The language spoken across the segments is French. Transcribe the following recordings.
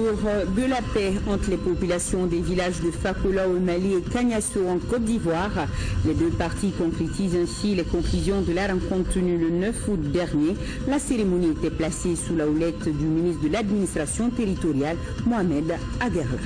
retour de la paix entre les populations des villages de Fakola au Mali et Kagnasso en Côte d'Ivoire. Les deux parties concrétisent ainsi les conclusions de la rencontre tenue le 9 août dernier. La cérémonie était placée sous la houlette du ministre de l'administration territoriale, Mohamed Aguerlaf.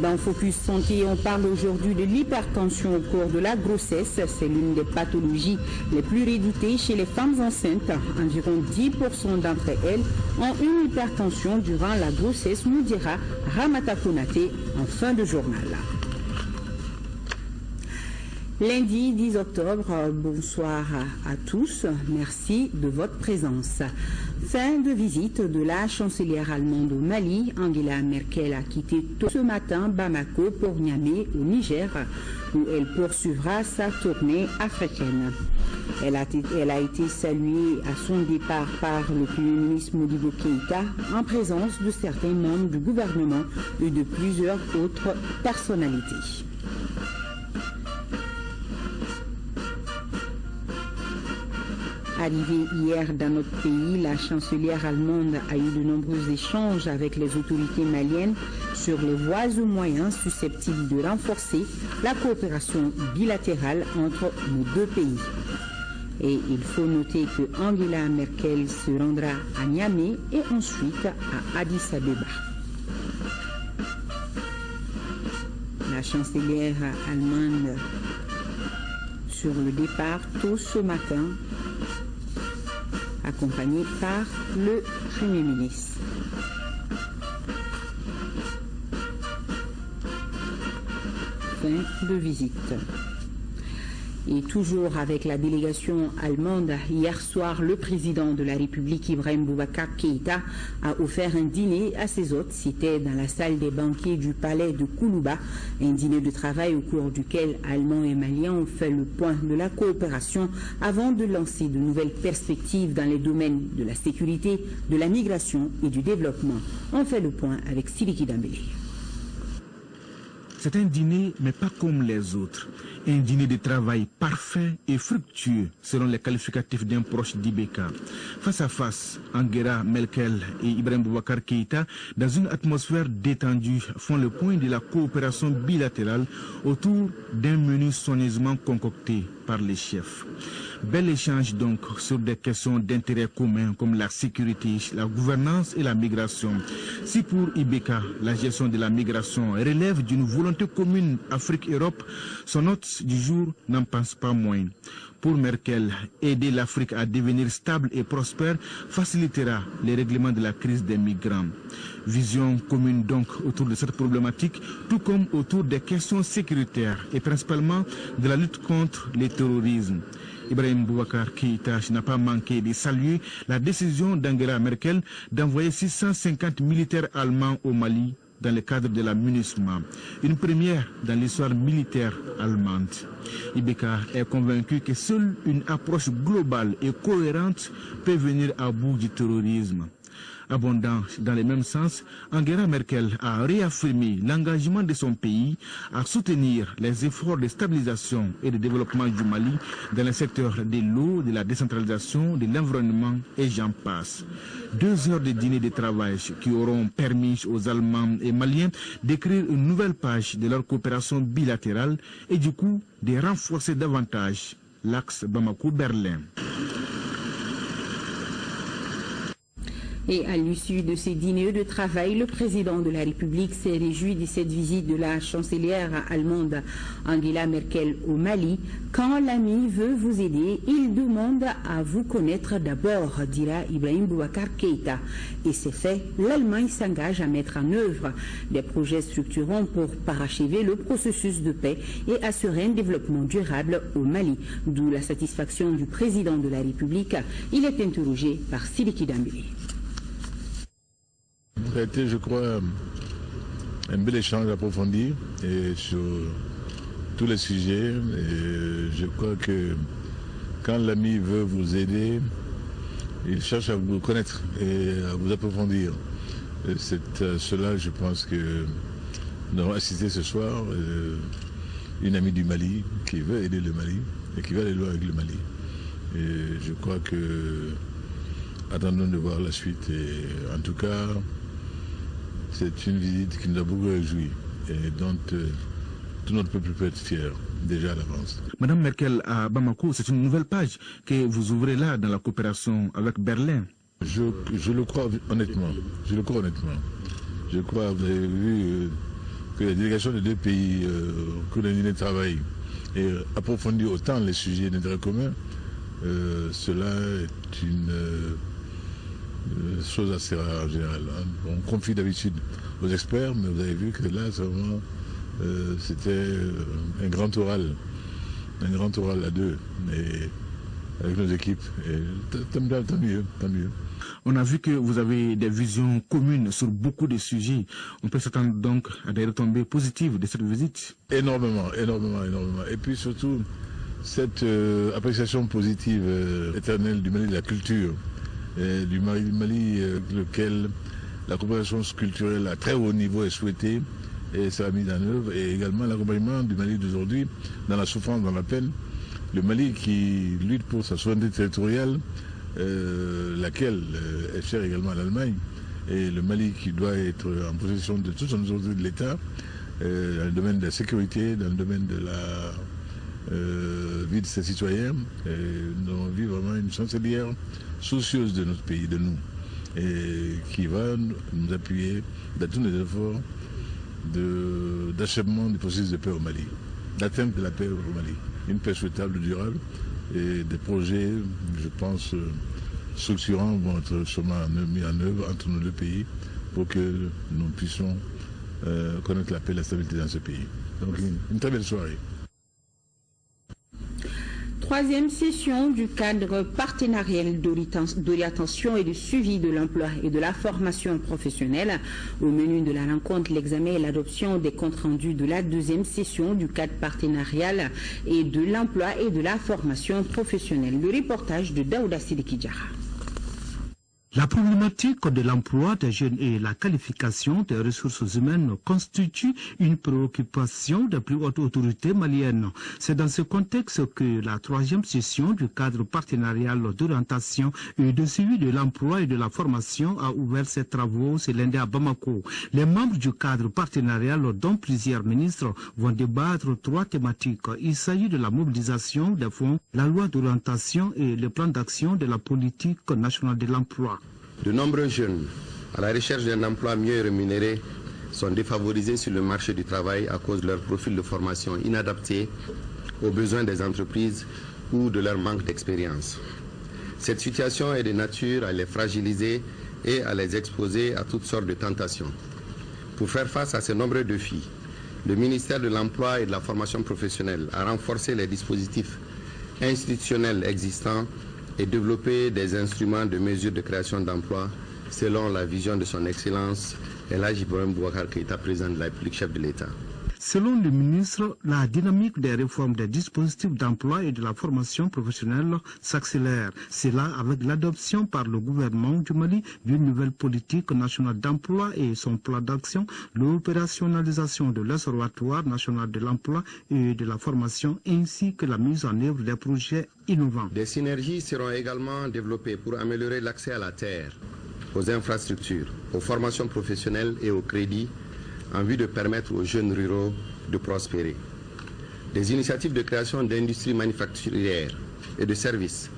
Dans Focus Santé, on parle aujourd'hui de l'hypertension au cours de la grossesse. C'est l'une des pathologies les plus redoutées chez les femmes enceintes. Environ 10% d'entre elles ont une hypertension durant la grossesse, nous dira Ramata Konaté en fin de journal. Lundi 10 octobre, bonsoir à tous, merci de votre présence. Fin de visite de la chancelière allemande au Mali. Angela Merkel a quitté tôt ce matin Bamako pour Niamey au Niger, où elle poursuivra sa tournée africaine. Elle a été saluée à son départ par le Premier ministre Modibo Keïta en présence de certains membres du gouvernement et de plusieurs autres personnalités. Arrivée hier dans notre pays, la chancelière allemande a eu de nombreux échanges avec les autorités maliennes sur les voies ou moyens susceptibles de renforcer la coopération bilatérale entre nos deux pays. Et il faut noter que Angela Merkel se rendra à Niamey et ensuite à Addis Abeba. La chancelière allemande sur le départ tôt ce matin, accompagné par le Premier ministre. Fin de visite. Et toujours avec la délégation allemande, hier soir, le président de la République, Ibrahim Boubacar Keïta, a offert un dîner à ses hôtes. C'était dans la salle des banquets du palais de Koulouba, un dîner de travail au cours duquel Allemands et Maliens ont fait le point de la coopération avant de lancer de nouvelles perspectives dans les domaines de la sécurité, de la migration et du développement. On fait le point avec Sidiki Dambélé. C'est un dîner, mais pas comme les autres. Un dîner de travail parfait et fructueux, selon les qualificatifs d'un proche d'Ibeka. Face à face, Angela Merkel et Ibrahim Boubacar Keïta, dans une atmosphère détendue, font le point de la coopération bilatérale autour d'un menu soigneusement concocté par les chefs. Bel échange donc sur des questions d'intérêt commun comme la sécurité, la gouvernance et la migration. Si pour Ibeka, la gestion de la migration relève d'une volonté commune Afrique-Europe, son hôte du jour n'en pense pas moins. Pour Merkel, aider l'Afrique à devenir stable et prospère facilitera les règlements de la crise des migrants. Vision commune donc autour de cette problématique, tout comme autour des questions sécuritaires et principalement de la lutte contre le terrorisme. Ibrahim Boubacar Keïta n'a pas manqué de saluer la décision d'Angela Merkel d'envoyer 650 militaires allemands au Mali dans le cadre de la MINUSMA, une première dans l'histoire militaire allemande. Ibeka est convaincu que seule une approche globale et cohérente peut venir à bout du terrorisme. Abondant dans le même sens, Angela Merkel a réaffirmé l'engagement de son pays à soutenir les efforts de stabilisation et de développement du Mali dans le secteur de l'eau, de la décentralisation, de l'environnement et j'en passe. 2 heures de dîner de travail qui auront permis aux Allemands et Maliens d'écrire une nouvelle page de leur coopération bilatérale et du coup de renforcer davantage l'axe Bamako-Berlin. Et à l'issue de ces dîners de travail, le président de la République s'est réjoui de cette visite de la chancelière allemande Angela Merkel au Mali. Quand l'ami veut vous aider, il demande à vous connaître d'abord, dira Ibrahim Boubacar Keïta. Et c'est fait, l'Allemagne s'engage à mettre en œuvre des projets structurants pour parachever le processus de paix et assurer un développement durable au Mali. D'où la satisfaction du président de la République. Il est interrogé par Sidiki Dambélé. Ça a été, je crois, un bel échange approfondi et sur tous les sujets. Et je crois que quand l'ami veut vous aider, il cherche à vous connaître et à vous approfondir. C'est cela, je pense que nous avons assisté ce soir une amie du Mali qui veut aider le Mali et qui va aller loin avec le Mali. Et je crois que attendons de voir la suite. Et en tout cas, c'est une visite qui nous a beaucoup réjouis et dont tout notre peuple peut être fier déjà à l'avance. Madame Merkel, à Bamako, c'est une nouvelle page que vous ouvrez là dans la coopération avec Berlin. Je le crois honnêtement. Je crois, vous avez vu que la délégation des deux pays que l'on de travail et approfondir autant les sujets d'intérêt commun, cela est une chose assez rare en général. Hein. On confie d'habitude aux experts, mais vous avez vu que là, vraiment, c'était un grand oral à deux, et avec nos équipes. Et tant mieux. On a vu que vous avez des visions communes sur beaucoup de sujets. On peut s'attendre donc à des retombées positives de cette visite. Énormément. Et puis surtout, cette appréciation positive éternelle du Mali de la culture, du Mali lequel la coopération culturelle à très haut niveau est souhaitée et sera mise en œuvre, et également l'accompagnement du Mali d'aujourd'hui dans la souffrance, dans la peine. Le Mali qui lutte pour sa souveraineté territoriale, laquelle est chère également à l'Allemagne, et le Mali qui doit être en possession de toute son autorité de l'État, dans le domaine de la sécurité, dans le domaine de la vie de ses citoyens. Nous avons vu vraiment une chancelière soucieuse de notre pays, de nous, et qui va nous appuyer dans tous les efforts d'achèvement du processus de paix au Mali, d'atteinte de la paix au Mali, une paix souhaitable, durable, et des projets, je pense, structurants vont être sûrement mis en œuvre entre nos deux pays pour que nous puissions connaître la paix et la stabilité dans ce pays. Donc une très belle soirée. Troisième session du cadre partenarial d'orientation et de suivi de l'emploi et de la formation professionnelle. Au menu de la rencontre, l'examen et l'adoption des comptes rendus de la deuxième session du cadre partenarial et de l'emploi et de la formation professionnelle. Le reportage de Daouda Sidiki Diarra. La problématique de l'emploi des jeunes et la qualification des ressources humaines constitue une préoccupation des plus hautes autorités maliennes. C'est dans ce contexte que la troisième session du cadre partenarial d'orientation et de suivi de l'emploi et de la formation a ouvert ses travaux ce lundi à Bamako. Les membres du cadre partenarial, dont plusieurs ministres, vont débattre trois thématiques. Il s'agit de la mobilisation des fonds, la loi d'orientation et le plan d'action de la politique nationale de l'emploi. De nombreux jeunes, à la recherche d'un emploi mieux rémunéré, sont défavorisés sur le marché du travail à cause de leur profil de formation inadapté aux besoins des entreprises ou de leur manque d'expérience. Cette situation est de nature à les fragiliser et à les exposer à toutes sortes de tentations. Pour faire face à ces nombreux défis, le ministère de l'Emploi et de la formation professionnelle a renforcé les dispositifs institutionnels existants et développer des instruments de mesure de création d'emplois selon la vision de son Excellence Elhadji Ibrahim Boubacar Keïta, président de la République, chef de l'État. Selon le ministre, la dynamique des réformes des dispositifs d'emploi et de la formation professionnelle s'accélère. C'est là avec l'adoption par le gouvernement du Mali d'une nouvelle politique nationale d'emploi et son plan d'action, l'opérationnalisation de l'Observatoire national de l'emploi et de la formation ainsi que la mise en œuvre des projets innovants. Des synergies seront également développées pour améliorer l'accès à la terre, aux infrastructures, aux formations professionnelles et au crédit en vue de permettre aux jeunes ruraux de prospérer. Des initiatives de création d'industries manufacturières et de services,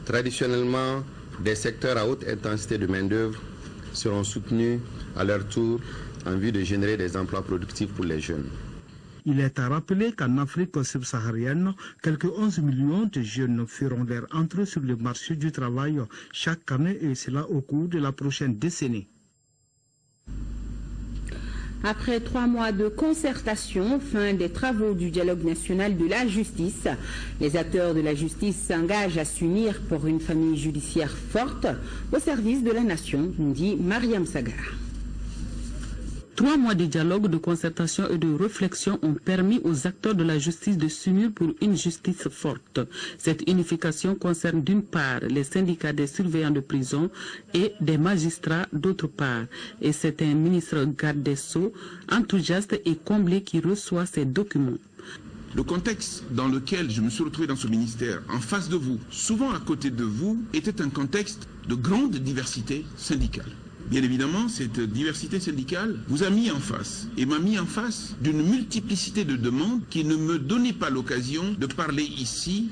traditionnellement des secteurs à haute intensité de main-d'œuvre, seront soutenues à leur tour en vue de générer des emplois productifs pour les jeunes. Il est à rappeler qu'en Afrique subsaharienne, quelques 11 millions de jeunes feront leur entrée sur le marché du travail chaque année, et cela au cours de la prochaine décennie. Après 3 mois de concertation, fin des travaux du dialogue national de la justice, les acteurs de la justice s'engagent à s'unir pour une famille judiciaire forte au service de la nation, dit Mariam Sagara. 3 mois de dialogue, de concertation et de réflexion ont permis aux acteurs de la justice de s'unir pour une justice forte. Cette unification concerne d'une part les syndicats des surveillants de prison et des magistrats d'autre part. Et c'est un ministre garde des Sceaux enthousiaste et comblé qui reçoit ces documents. Le contexte dans lequel je me suis retrouvé dans ce ministère, en face de vous, souvent à côté de vous, était un contexte de grande diversité syndicale. Bien évidemment, cette diversité syndicale vous a mis en face et m'a mis en face d'une multiplicité de demandes qui ne me donnaient pas l'occasion de parler ici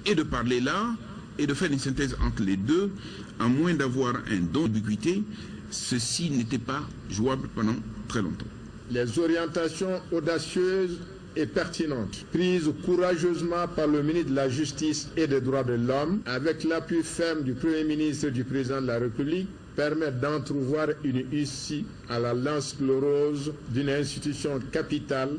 et de parler là et de faire une synthèse entre les deux, à moins d'avoir un don d'ubiquité. Ceci n'était pas jouable pendant très longtemps. Les orientations audacieuses et pertinentes prises courageusement par le ministre de la Justice et des Droits de l'Homme, avec l'appui ferme du Premier ministre et du Président de la République, permettent d'entrevoir une issue à la lance-chlorose d'une institution capitale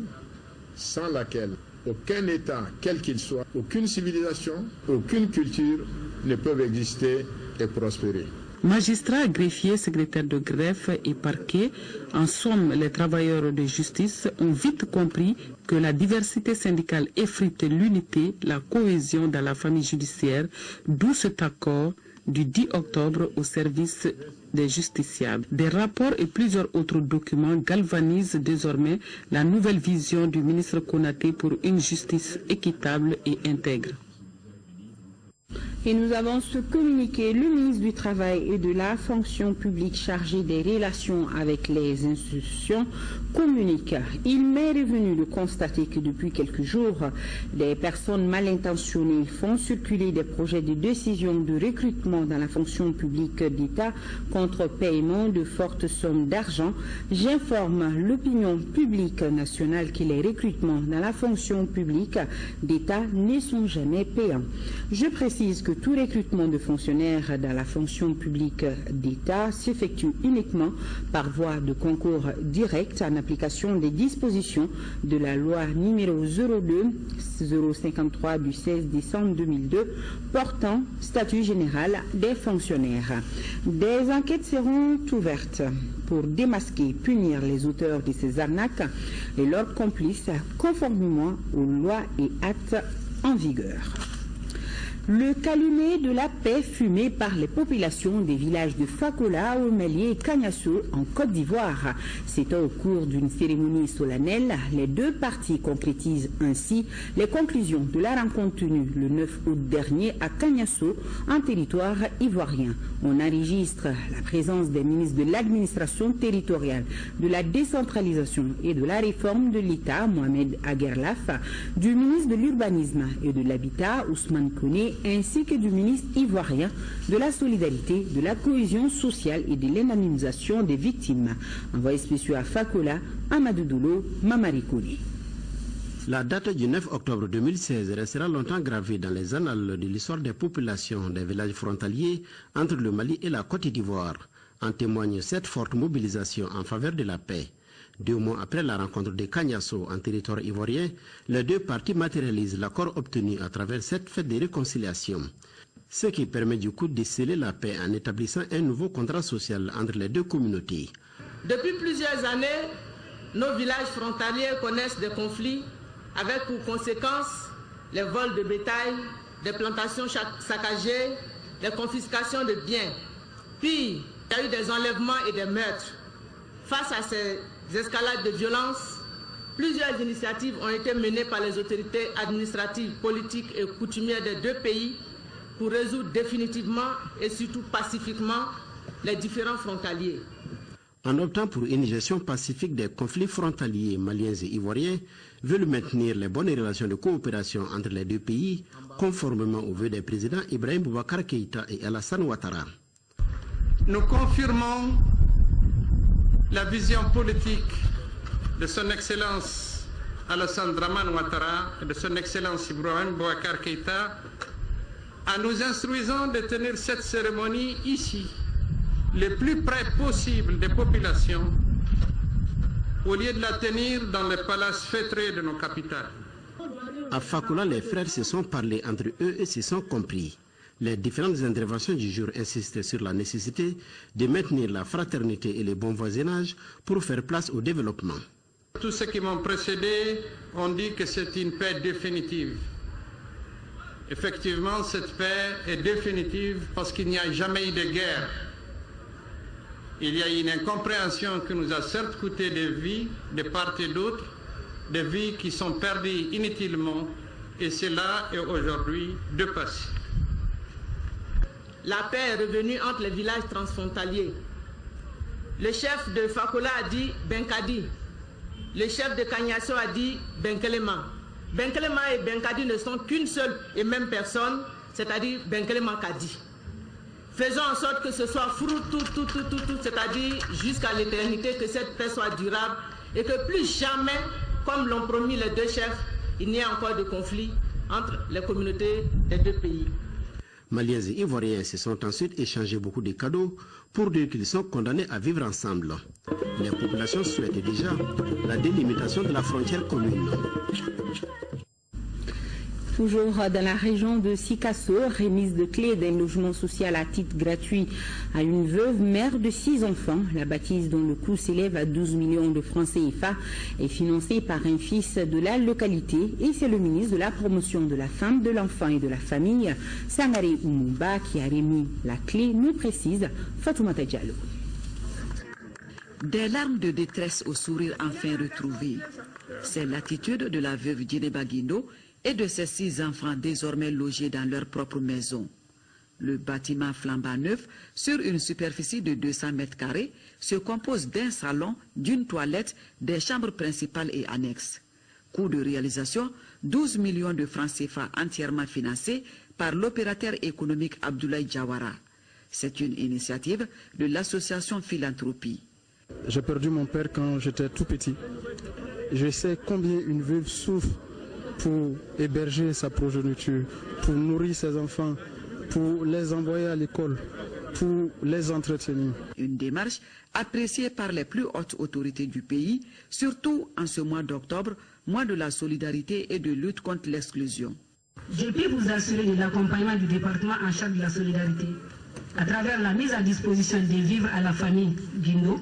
sans laquelle aucun État, quel qu'il soit, aucune civilisation, aucune culture ne peuvent exister et prospérer. Magistrats, greffiers, secrétaires de greffe et parquet, en somme, les travailleurs de justice ont vite compris que la diversité syndicale effrite l'unité, la cohésion dans la famille judiciaire, d'où cet accord du 10 octobre au service des justiciables. Des rapports et plusieurs autres documents galvanisent désormais la nouvelle vision du ministre Konaté pour une justice équitable et intègre. Et nous avons ce communiqué. Le ministre du Travail et de la fonction publique chargé des relations avec les institutions communique. Il m'est revenu de constater que depuis quelques jours, des personnes mal intentionnées font circuler des projets de décision de recrutement dans la fonction publique d'État contre paiement de fortes sommes d'argent. J'informe l'opinion publique nationale que les recrutements dans la fonction publique d'État ne sont jamais payants. Je précise que tout recrutement de fonctionnaires dans la fonction publique d'État s'effectue uniquement par voie de concours direct en application des dispositions de la loi numéro 02-053 du 16 décembre 2002 portant statut général des fonctionnaires. Des enquêtes seront ouvertes pour démasquer, punir les auteurs de ces arnaques et leurs complices conformément aux lois et actes en vigueur. Le calumet de la paix fumé par les populations des villages de Fakola, Oumeli et Kagnasso en Côte d'Ivoire. C'est au cours d'une cérémonie solennelle. Les deux parties concrétisent ainsi les conclusions de la rencontre tenue le 9 août dernier à Kagnasso, en territoire ivoirien. On enregistre la présence des ministres de l'administration territoriale, de la décentralisation et de la réforme de l'État, Mohamed Aguerlaf, du ministre de l'urbanisme et de l'habitat, Ousmane Koné, ainsi que du ministre ivoirien de la solidarité, de la cohésion sociale et de l'indemnisation des victimes. Envoyé spécial à Fakola, Amadou Doulo, Mamari Koné. La date du 9 octobre 2016 restera longtemps gravée dans les annales de l'histoire des populations des villages frontaliers entre le Mali et la Côte d'Ivoire. En témoigne cette forte mobilisation en faveur de la paix. 2 mois après la rencontre de Kagnasso en territoire ivoirien, les deux parties matérialisent l'accord obtenu à travers cette fête de réconciliation. Ce qui permet du coup de sceller la paix en établissant un nouveau contrat social entre les deux communautés. Depuis plusieurs années, nos villages frontaliers connaissent des conflits avec pour conséquence les vols de bétail, des plantations saccagées, des confiscations de biens. Puis, il y a eu des enlèvements et des meurtres. Face à ces escalades de violence, plusieurs initiatives ont été menées par les autorités administratives, politiques et coutumières des deux pays pour résoudre définitivement et surtout pacifiquement les différents frontaliers. En optant pour une gestion pacifique des conflits frontaliers maliens et ivoiriens, veulent maintenir les bonnes relations de coopération entre les deux pays, conformément aux vœux des présidents Ibrahim Boubacar Keïta et Alassane Ouattara. Nous confirmons la vision politique de son Excellence Alassane Dramane Ouattara et de son Excellence Ibrahim Boubacar Keïta en nous instruisant de tenir cette cérémonie ici, le plus près possible des populations, au lieu de la tenir dans les palaces feutrés de nos capitales. À Fakola, les frères se sont parlé entre eux et se sont compris. Les différentes interventions du jour insistent sur la nécessité de maintenir la fraternité et le bon voisinage pour faire place au développement. Tous ceux qui m'ont précédé ont dit que c'est une paix définitive. Effectivement, cette paix est définitive parce qu'il n'y a jamais eu de guerre. Il y a une incompréhension qui nous a certes coûté des vies de part et d'autre, des vies qui sont perdues inutilement, et cela est aujourd'hui de passé. La paix est revenue entre les villages transfrontaliers. le chef de Fakola a dit Benkadi. Le chef de Kagnasso a dit Benkelema. Benkelema et Benkadi ne sont qu'une seule et même personne, c'est-à-dire Benkelema Kadi. Faisons en sorte que ce soit tout, c'est-à-dire jusqu'à l'éternité, que cette paix soit durable et que plus jamais, comme l'ont promis les deux chefs, il n'y ait encore de conflit entre les communautés des deux pays. Maliens et Ivoiriens se sont ensuite échangés beaucoup de cadeaux pour dire qu'ils sont condamnés à vivre ensemble. Les populations souhaitent déjà la délimitation de la frontière commune. Toujours dans la région de Sikasso, remise de clés d'un logement social à titre gratuit à une veuve mère de 6 enfants. La bâtisse, dont le coût s'élève à 12 millions de francs CFA, est financée par un fils de la localité et c'est le ministre de la Promotion de la Femme, de l'Enfant et de la Famille, Sangaré Oumouba, qui a remis la clé, nous précise Fatoumata Diallo. Des larmes de détresse au sourire enfin retrouvé. C'est l'attitude de la veuve Djeneba Guindo et de ses 6 enfants désormais logés dans leur propre maison. Le bâtiment flambant neuf, sur une superficie de 200 mètres carrés, se compose d'un salon, d'une toilette, des chambres principales et annexes. Coût de réalisation, 12 millions de francs CFA entièrement financés par l'opérateur économique Abdoulaye Diawara. C'est une initiative de l'association Philanthropie. J'ai perdu mon père quand j'étais tout petit. Je sais combien une veuve souffre pour héberger sa progéniture, pour nourrir ses enfants, pour les envoyer à l'école, pour les entretenir. Une démarche appréciée par les plus hautes autorités du pays, surtout en ce mois d'octobre, mois de la solidarité et de lutte contre l'exclusion. Je peux vous assurer de l'accompagnement du département en charge de la solidarité, à travers la mise à disposition des vivres à la famille Guindo,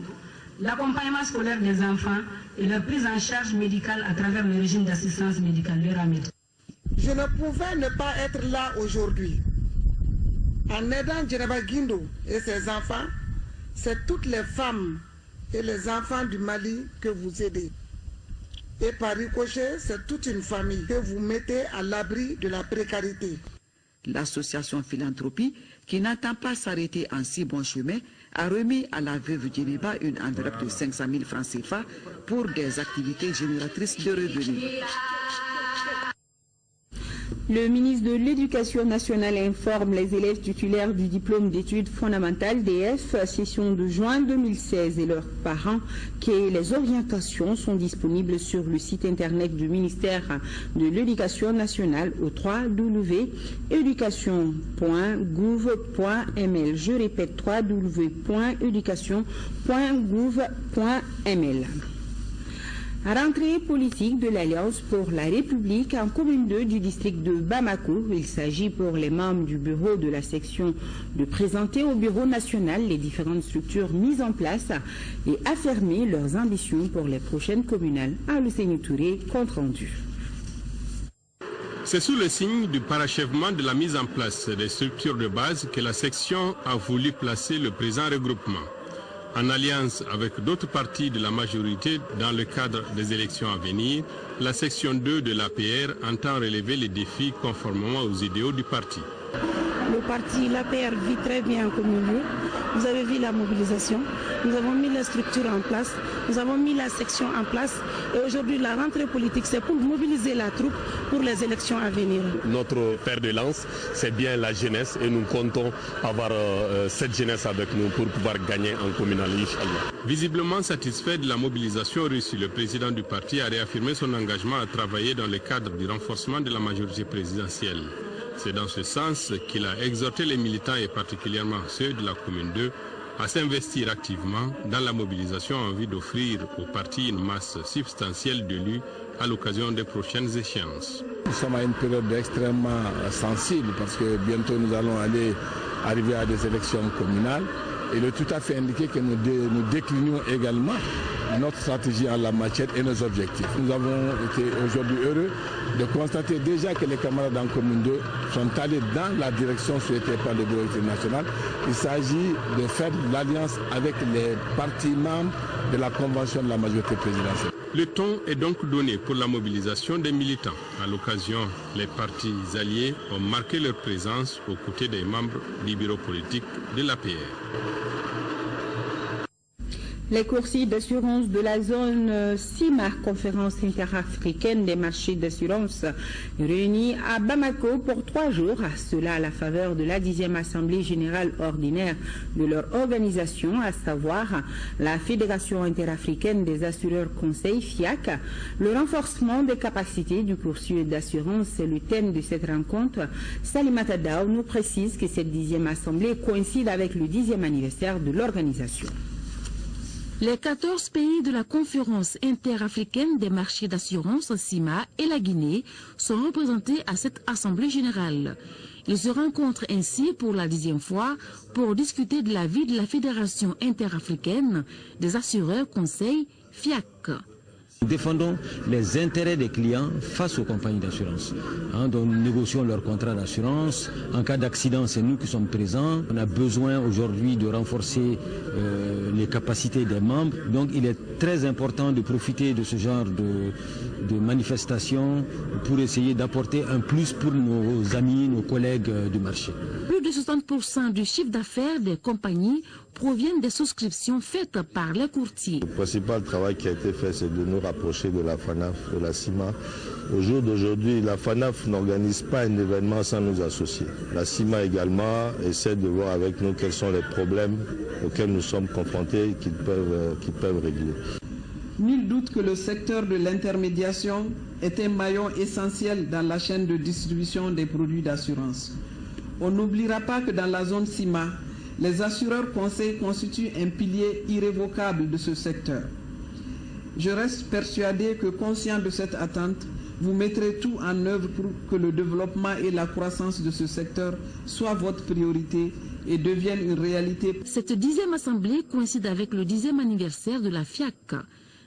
l'accompagnement scolaire des enfants et leur prise en charge médicale à travers le régime d'assistance médicale, le RAMED. Je ne pouvais ne pas être là aujourd'hui. En aidant Djeneba Guindo et ses enfants, c'est toutes les femmes et les enfants du Mali que vous aidez. Et par ricochet, c'est toute une famille que vous mettez à l'abri de la précarité. L'association Philanthropie, qui n'entend pas s'arrêter en si bon chemin, a remis à la veuve Djeneba une enveloppe de 500 000 francs CFA pour des activités génératrices de revenus. Le ministre de l'Éducation nationale informe les élèves titulaires du diplôme d'études fondamentales DF session de juin 2016 et leurs parents que les orientations sont disponibles sur le site internet du ministère de l'Éducation nationale au www.education.gouv.ml. Je répète, www.education.gouv.ml. Rentrée politique de l'Alliance pour la République en commune 2 du district de Bamako. Il s'agit pour les membres du bureau de la section de présenter au bureau national les différentes structures mises en place et affirmer leurs ambitions pour les prochaines communales. Aluseni Touré, compte rendu. C'est sous le signe du parachèvement de la mise en place des structures de base que la section a voulu placer le présent regroupement. En alliance avec d'autres partis de la majorité dans le cadre des élections à venir, la section 2 de l'APR entend relever les défis conformément aux idéaux du parti. Le parti, l'APR, vit très bien en commune. Vous avez vu la mobilisation, nous avons mis les structures en place, nous avons mis la section en place et aujourd'hui la rentrée politique c'est pour mobiliser la troupe pour les élections à venir. Notre fer de lance c'est bien la jeunesse et nous comptons avoir cette jeunesse avec nous pour pouvoir gagner en communal. Visiblement satisfait de la mobilisation reçue, le président du parti a réaffirmé son engagement à travailler dans le cadre du renforcement de la majorité présidentielle. C'est dans ce sens qu'il a exhorté les militants et particulièrement ceux de la commune 2 à s'investir activement dans la mobilisation en vue d'offrir au parti une masse substantielle d'élus à l'occasion des prochaines échéances. Nous sommes à une période extrêmement sensible parce que bientôt nous allons arriver à des élections communales. Il est tout à fait indiqué que nous déclinons également notre stratégie en la matière et nos objectifs. Nous avons été aujourd'hui heureux de constater déjà que les camarades en commune 2 sont allés dans la direction souhaitée par le bureau national. Il s'agit de faire l'alliance avec les partis membres de la convention de la majorité présidentielle. Le ton est donc donné pour la mobilisation des militants. À l'occasion, les partis alliés ont marqué leur présence aux côtés des membres du bureau politique de l'APR. Les coursiers d'assurance de la zone CIMA, conférence interafricaine des marchés d'assurance, réunis à Bamako pour 3 jours, cela à la faveur de la 10e Assemblée générale ordinaire de leur organisation, à savoir la Fédération interafricaine des assureurs conseils FIAC. Le renforcement des capacités du coursier d'assurance est le thème de cette rencontre. Salimata Dao nous précise que cette 10e Assemblée coïncide avec le 10e anniversaire de l'organisation. Les 14 pays de la conférence interafricaine des marchés d'assurance CIMA et la Guinée sont représentés à cette assemblée générale. Ils se rencontrent ainsi pour la 10e fois pour discuter de la vie de la Fédération interafricaine des assureurs conseils FIAC. Nous défendons les intérêts des clients face aux compagnies d'assurance. Donc nous négocions leurs contrats d'assurance. En cas d'accident, c'est nous qui sommes présents. On a besoin aujourd'hui de renforcer les capacités des membres. Donc il est très important de profiter de ce genre de manifestations pour essayer d'apporter un plus pour nos amis, nos collègues du marché. Plus de 60% du chiffre d'affaires des compagnies proviennent des souscriptions faites par les courtiers. Le principal travail qui a été fait, c'est de nous rapprocher de la FANAF, de la CIMA. Au jour d'aujourd'hui, la FANAF n'organise pas un événement sans nous associer. La CIMA également essaie de voir avec nous quels sont les problèmes auxquels nous sommes confrontés et qu'ils peuvent régler. Nul doute que le secteur de l'intermédiation est un maillon essentiel dans la chaîne de distribution des produits d'assurance. On n'oubliera pas que dans la zone CIMA, les assureurs conseils constituent un pilier irrévocable de ce secteur. Je reste persuadé que, conscient de cette attente, vous mettrez tout en œuvre pour que le développement et la croissance de ce secteur soient votre priorité et deviennent une réalité. Cette 10e assemblée coïncide avec le 10e anniversaire de la FIAC.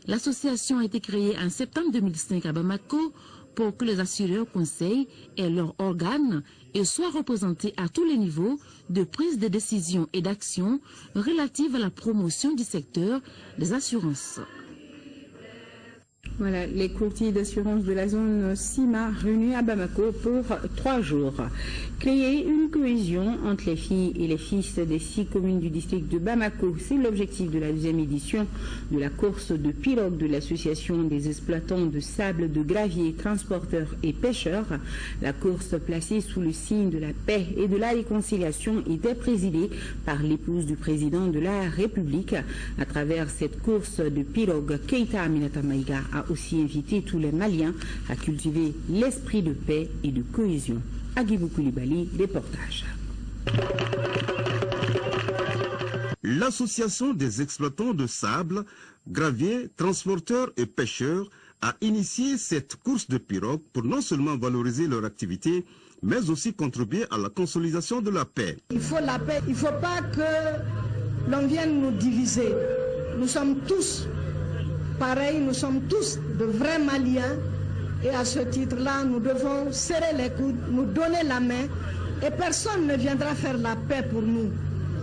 L'association a été créée en septembre 2005 à Bamako pour que les assureurs conseils aient leurs organes et soient représentés à tous les niveaux de prise de décision et d'action relatives à la promotion du secteur des assurances. Voilà, les courtiers d'assurance de la zone CIMA réunis à Bamako pour 3 jours. Créer une cohésion entre les filles et les fils des 6 communes du district de Bamako, c'est l'objectif de la 2e édition de la course de pirogue de l'association des exploitants de sable, de gravier, transporteurs et pêcheurs. La course placée sous le signe de la paix et de la réconciliation était présidée par l'épouse du président de la République. À travers cette course de pirogue, Keïta Aminata Maïga a aussi invité tous les Maliens à cultiver l'esprit de paix et de cohésion. Agibou Koulibaly, reportage. L'association des exploitants de sable, gravier, transporteurs et pêcheurs a initié cette course de pirogue pour non seulement valoriser leur activité, mais aussi contribuer à la consolidation de la paix. Il faut la paix, il ne faut pas que l'on vienne nous diviser. Nous sommes tous pareil, nous sommes tous de vrais Maliens et à ce titre-là, nous devons serrer les coudes, nous donner la main et personne ne viendra faire la paix pour nous.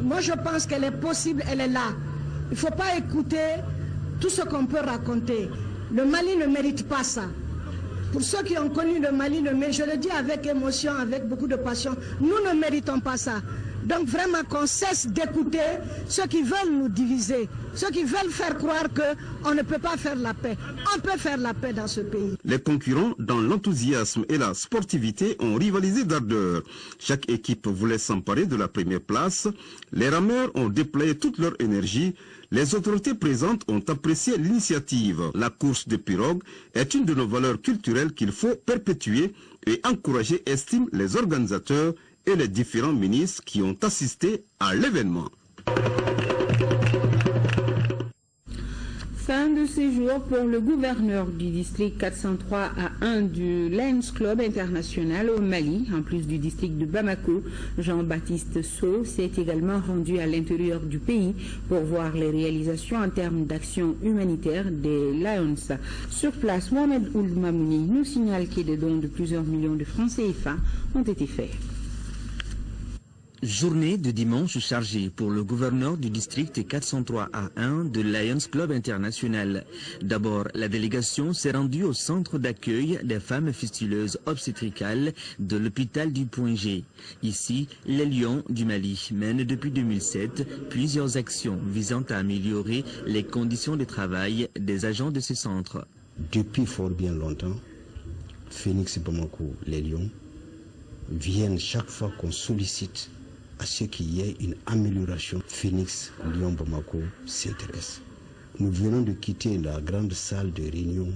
Moi, je pense qu'elle est possible, elle est là. Il ne faut pas écouter tout ce qu'on peut raconter. Le Mali ne mérite pas ça. Pour ceux qui ont connu le Mali, je le dis avec émotion, avec beaucoup de passion, nous ne méritons pas ça. Donc vraiment qu'on cesse d'écouter ceux qui veulent nous diviser, ceux qui veulent faire croire qu'on ne peut pas faire la paix. On peut faire la paix dans ce pays. Les concurrents, dans l'enthousiasme et la sportivité, ont rivalisé d'ardeur. Chaque équipe voulait s'emparer de la première place. Les rameurs ont déployé toute leur énergie. Les autorités présentes ont apprécié l'initiative. La course de pirogue est une de nos valeurs culturelles qu'il faut perpétuer et encourager, estiment les organisateurs et les différents ministres qui ont assisté à l'événement. Fin de séjour pour le gouverneur du district 403 à 1 du Lions Club international au Mali, en plus du district de Bamako. Jean-Baptiste Sow s'est également rendu à l'intérieur du pays pour voir les réalisations en termes d'action humanitaire des Lions. Sur place, Mohamed Ould Mamouni nous signale que des dons de plusieurs millions de francs CFA ont été faits. Journée de dimanche chargée pour le gouverneur du district 403A1 de Lions Club International. D'abord, la délégation s'est rendue au centre d'accueil des femmes fistuleuses obstétricales de l'hôpital du Point G. Ici, les Lions du Mali mènent depuis 2007 plusieurs actions visant à améliorer les conditions de travail des agents de ce centre. Depuis fort bien longtemps, Phoenix Bamako, les Lions, viennent chaque fois qu'on sollicite à ce qu'il y ait une amélioration. Phoenix, Lyon, Bamako s'intéresse. Nous venons de quitter la grande salle de réunion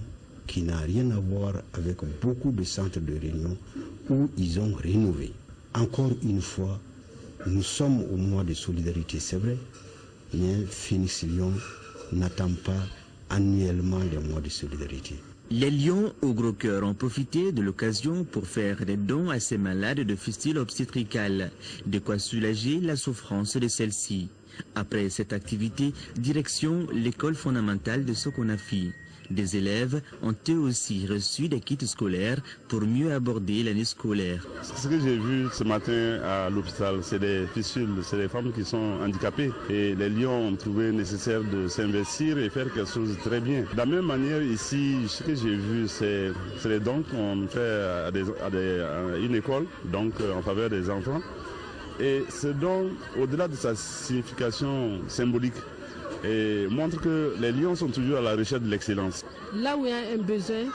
qui n'a rien à voir avec beaucoup de centres de réunion où ils ont rénové. Encore une fois, nous sommes au mois de solidarité, c'est vrai, mais Phoenix Lyon n'attend pas annuellement les mois de solidarité. Les Lions au gros cœur ont profité de l'occasion pour faire des dons à ces malades de fistules obstétricales, de quoi soulager la souffrance de celles-ci. Après cette activité, direction l'école fondamentale de Sokonafi. Des élèves ont eux aussi reçu des kits scolaires pour mieux aborder l'année scolaire. Ce que j'ai vu ce matin à l'hôpital, c'est des fistules, c'est des femmes qui sont handicapées. Et les Lions ont trouvé nécessaire de s'investir et faire quelque chose de très bien. De la même manière, ici, ce que j'ai vu, c'est les dons qu'on fait à une école, donc en faveur des enfants. Et ce don, au-delà de sa signification symbolique, et montre que les lions sont toujours à la recherche de l'excellence. Là où il y a un besoin,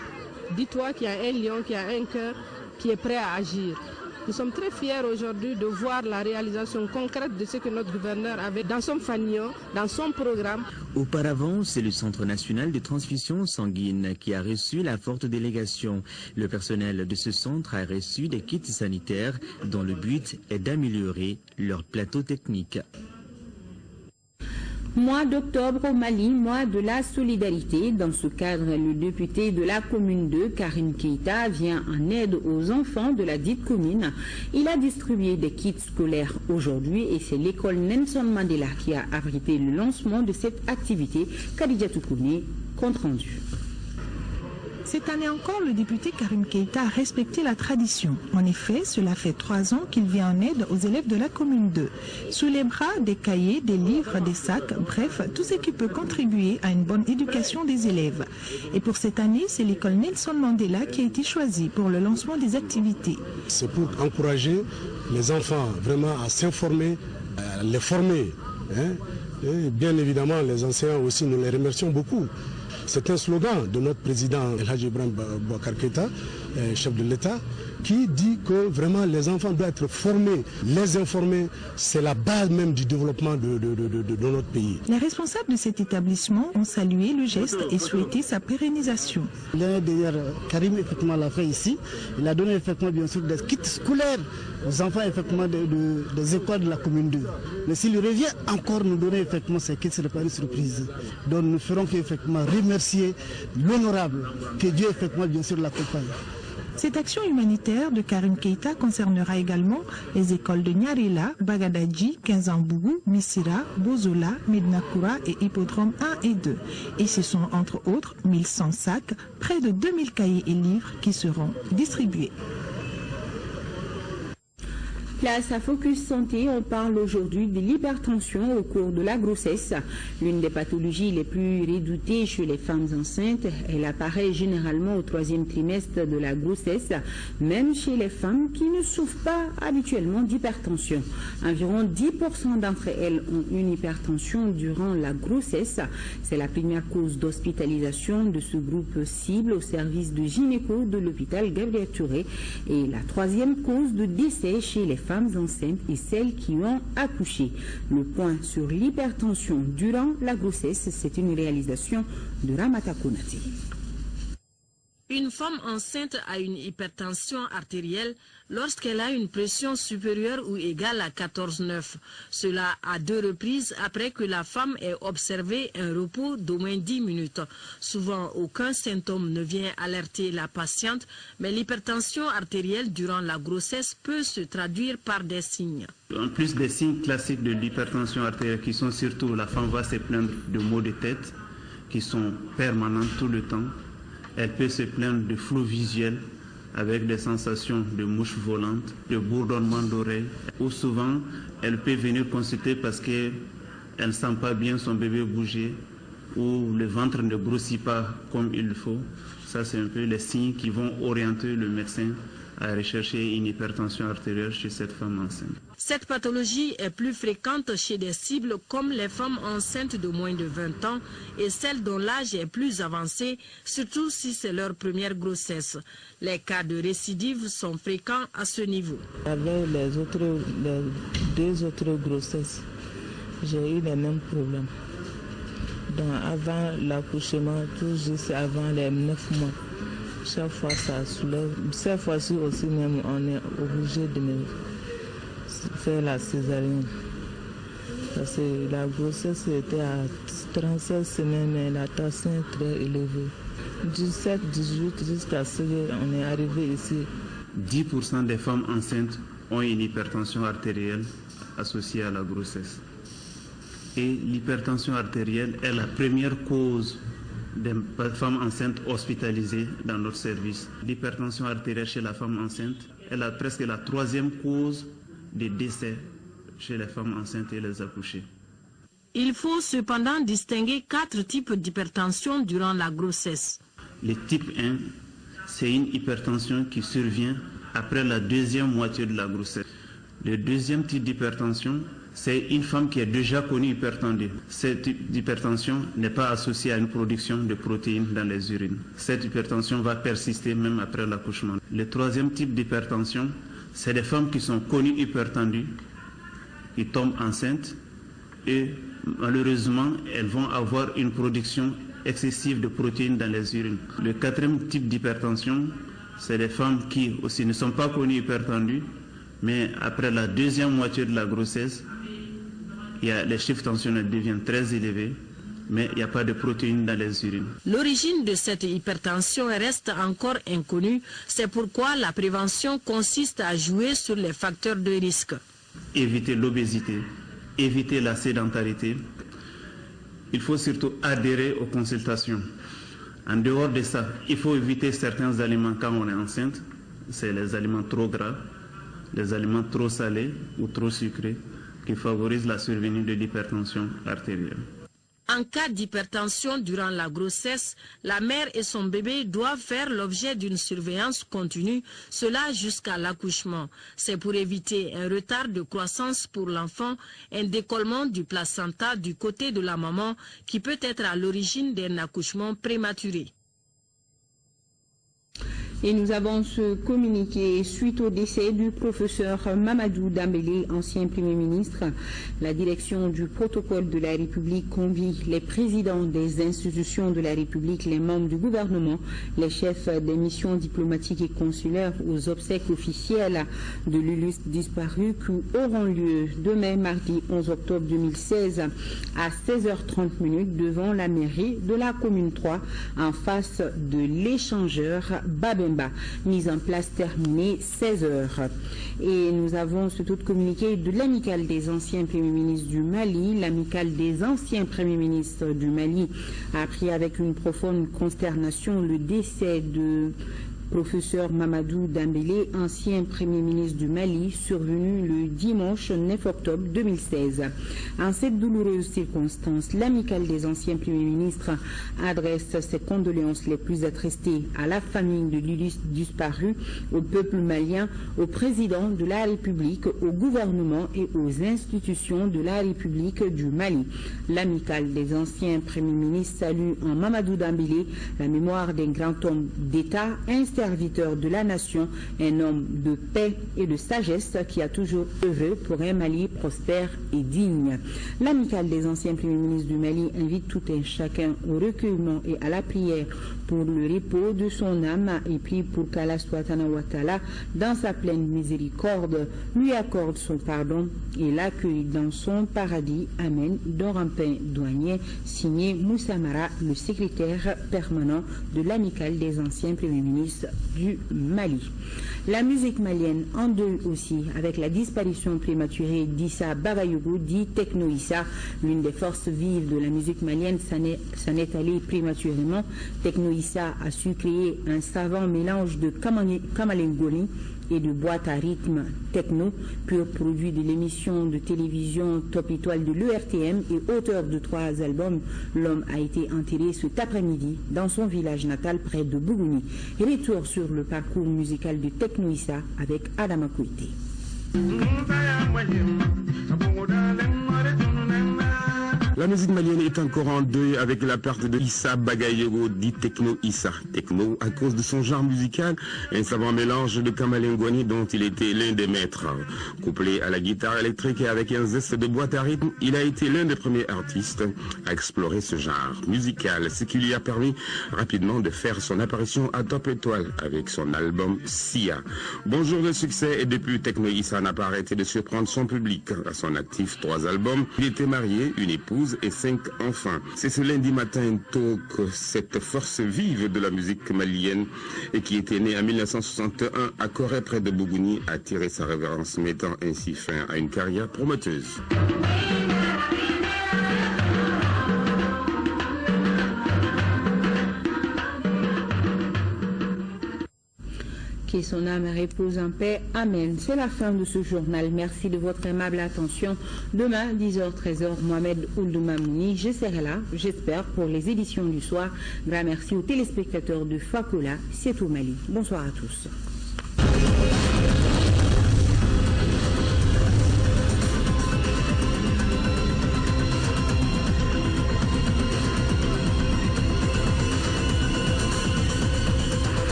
dis-toi qu'il y a un lion qui a un cœur qui est prêt à agir. Nous sommes très fiers aujourd'hui de voir la réalisation concrète de ce que notre gouverneur avait dans son fanion, dans son programme. Auparavant, c'est le Centre national de transfusion sanguine qui a reçu la forte délégation. Le personnel de ce centre a reçu des kits sanitaires dont le but est d'améliorer leur plateau technique. Mois d'octobre au Mali, mois de la solidarité. Dans ce cadre, le député de la commune 2, Karim Keïta, vient en aide aux enfants de la dite commune. Il a distribué des kits scolaires aujourd'hui et c'est l'école Nelson Mandela qui a abrité le lancement de cette activité. Khadija Toukouni, compte rendu. Cette année encore, le député Karim Keïta a respecté la tradition. En effet, cela fait 3 ans qu'il vient en aide aux élèves de la commune 2. Sous les bras, des cahiers, des livres, des sacs, bref, tout ce qui peut contribuer à une bonne éducation des élèves. Et pour cette année, c'est l'école Nelson Mandela qui a été choisie pour le lancement des activités. C'est pour encourager les enfants vraiment à s'informer, à les former. Et bien évidemment, les enseignants aussi, nous les remercions beaucoup. C'est un slogan de notre président El Hadji Ibrahim Boubacar Keïta, chef de l'État, qui dit que vraiment les enfants doivent être formés. Les informer, c'est la base même du développement de notre pays. Les responsables de cet établissement ont salué le geste et souhaité sa pérennisation. L'année dernière, Karim effectivement l'a fait ici. Il a donné effectivement bien sûr des kits scolaires aux enfants effectivement des écoles de la commune 2. Mais s'il revient encore nous donner effectivement ces kits, ce n'est pas une surprise. Donc nous ferons qu'effectivement remercier l'honorable, que Dieu effectivement bien sûr l'accompagne. Cette action humanitaire de Karim Keïta concernera également les écoles de Nyarela, Bagadadji, Kinzambougou, Missira, Bozola, Mednakoura et Hippodrome 1 et 2. Et ce sont entre autres 1100 sacs, près de 2000 cahiers et livres qui seront distribués. Place à Focus Santé, on parle aujourd'hui de l'hypertension au cours de la grossesse. L'une des pathologies les plus redoutées chez les femmes enceintes, elle apparaît généralement au 3e trimestre de la grossesse, même chez les femmes qui ne souffrent pas habituellement d'hypertension. Environ 10% d'entre elles ont une hypertension durant la grossesse. C'est la première cause d'hospitalisation de ce groupe cible au service de gynéco de l'hôpital Gabriel Touré et la 3e cause de décès chez les femmes enceintes et celles qui ont accouché. Le point sur l'hypertension durant la grossesse, c'est une réalisation de Ramata Konati. Une femme enceinte a une hypertension artérielle lorsqu'elle a une pression supérieure ou égale à 14,9. Cela à 2 reprises après que la femme ait observé un repos d'au moins 10 minutes. Souvent, aucun symptôme ne vient alerter la patiente, mais l'hypertension artérielle durant la grossesse peut se traduire par des signes. En plus des signes classiques de l'hypertension artérielle qui sont surtout la femme va se plaindre de maux de tête qui sont permanents tout le temps. Elle peut se plaindre de flou visuel, avec des sensations de mouches volantes, de bourdonnement d'oreilles, ou souvent elle peut venir consulter parce qu'elle ne sent pas bien son bébé bouger, ou le ventre ne grossit pas comme il faut. Ça, c'est un peu les signes qui vont orienter le médecin à rechercher une hypertension artérielle chez cette femme enceinte. Cette pathologie est plus fréquente chez des cibles comme les femmes enceintes de moins de 20 ans et celles dont l'âge est plus avancé, surtout si c'est leur première grossesse. Les cas de récidive sont fréquents à ce niveau. Avec les deux autres grossesses, j'ai eu les mêmes problèmes. Donc avant l'accouchement, tout juste avant les 9 mois, chaque fois ça soulève. Cette fois-ci aussi même, on est obligé de faire la césarienne. Parce que la grossesse était à 37 semaines, mais la tension est très élevée. 17, 18 jusqu'à ce qu'on est arrivé ici. 10% des femmes enceintes ont une hypertension artérielle associée à la grossesse. Et l'hypertension artérielle est la première cause des femmes enceintes hospitalisées dans notre service. L'hypertension artérielle chez la femme enceinte est presque la 3e cause de décès chez les femmes enceintes et les accouchées. Il faut cependant distinguer 4 types d'hypertension durant la grossesse. Le type 1, c'est une hypertension qui survient après la 2e moitié de la grossesse. Le 2e type d'hypertension, c'est une femme qui est déjà connue hypertendue. Cette type d'hypertension n'est pas associée à une production de protéines dans les urines. Cette hypertension va persister même après l'accouchement. Le 3e type d'hypertension, c'est des femmes qui sont connues hypertendues, qui tombent enceintes et malheureusement, elles vont avoir une production excessive de protéines dans les urines. Le 4e type d'hypertension, c'est des femmes qui aussi ne sont pas connues hypertendues, mais après la 2e moitié de la grossesse, les chiffres tensionnels deviennent très élevés, mais il n'y a pas de protéines dans les urines. L'origine de cette hypertension reste encore inconnue. C'est pourquoi la prévention consiste à jouer sur les facteurs de risque. Éviter l'obésité, éviter la sédentarité. Il faut surtout adhérer aux consultations. En dehors de ça, il faut éviter certains aliments quand on est enceinte. C'est les aliments trop gras, les aliments trop salés ou trop sucrés qui favorisent la survenue de l'hypertension artérielle. En cas d'hypertension durant la grossesse, la mère et son bébé doivent faire l'objet d'une surveillance continue, cela jusqu'à l'accouchement. C'est pour éviter un retard de croissance pour l'enfant, un décollement du placenta du côté de la maman qui peut être à l'origine d'un accouchement prématuré. Et nous avons ce communiqué suite au décès du professeur Mamadou Dambélé, ancien Premier ministre. La direction du protocole de la République convie les présidents des institutions de la République, les membres du gouvernement, les chefs des missions diplomatiques et consulaires aux obsèques officielles de l'illustre disparu qui auront lieu demain, mardi 11 octobre 2016 à 16h30 devant la mairie de la commune 3 en face de l'échangeur Babemba. Mise en place terminée 16h. Et nous avons ce tout communiqué de l'amicale des anciens premiers ministres du Mali. L'amicale des anciens premiers ministres du Mali a appris avec une profonde consternation le décès de professeur Mamadou Dambélé, ancien Premier ministre du Mali, survenu le dimanche 9 octobre 2016. En cette douloureuse circonstance, l'amicale des anciens Premiers ministres adresse ses condoléances les plus attristées à la famille de l'illustre disparu, au peuple malien, au président de la République, au gouvernement et aux institutions de la République du Mali. L'amicale des anciens Premiers ministres salue en Mamadou Dambélé la mémoire d'un grand homme d'État, serviteur de la nation, un homme de paix et de sagesse qui a toujours œuvré pour un Mali prospère et digne. L'amicale des anciens premiers ministres du Mali invite tout un chacun au recueillement et à la prière pour le repos de son âme et puis pour qu'Allah Subhanahu wa Ta'ala, dans sa pleine miséricorde, lui accorde son pardon et l'accueille dans son paradis. Amen. Dorampin douanier, signé Moussa Mara, le secrétaire permanent de l'amicale des anciens premiers ministres l'Ouest du Mali. La musique malienne en deuil aussi, avec la disparition prématurée d'Issa Bagayogo, dit Techno Issa. L'une des forces vives de la musique malienne s'en est allée prématurément. Techno Issa a su créer un savant mélange de kamalengoli et de boîte à rythme techno, pur produit de l'émission de télévision Top Étoile de l'ERTM et auteur de 3 albums. L'homme a été enterré cet après-midi dans son village natal près de Bougouni. Retour sur le parcours musical de Techno Issa avec Adama Kouité. La musique malienne est encore en deuil avec la perte de Issa Bagayogo, dit Techno Issa. Techno à cause de son genre musical, un savant mélange de kamalengoni dont il était l'un des maîtres. Couplé à la guitare électrique et avec un zeste de boîte à rythme, il a été l'un des premiers artistes à explorer ce genre musical, ce qui lui a permis rapidement de faire son apparition à Top Étoile avec son album Sia. Bonjour de succès, et depuis Techno Issa n'a pas arrêté de surprendre son public. À son actif 3 albums, il était marié, une épouse et 5 enfants. C'est ce lundi matin tôt que cette force vive de la musique malienne et qui était née en 1961 à Corée près de Bougouni a tiré sa révérence, mettant ainsi fin à une carrière prometteuse. Que son âme repose en paix. Amen. C'est la fin de ce journal. Merci de votre aimable attention. Demain, 10h-13h, Mohamed Ouldouma-Mouni, je serai là, j'espère, pour les éditions du soir. Grand merci aux téléspectateurs de Fakola, c'est au Mali. Bonsoir à tous.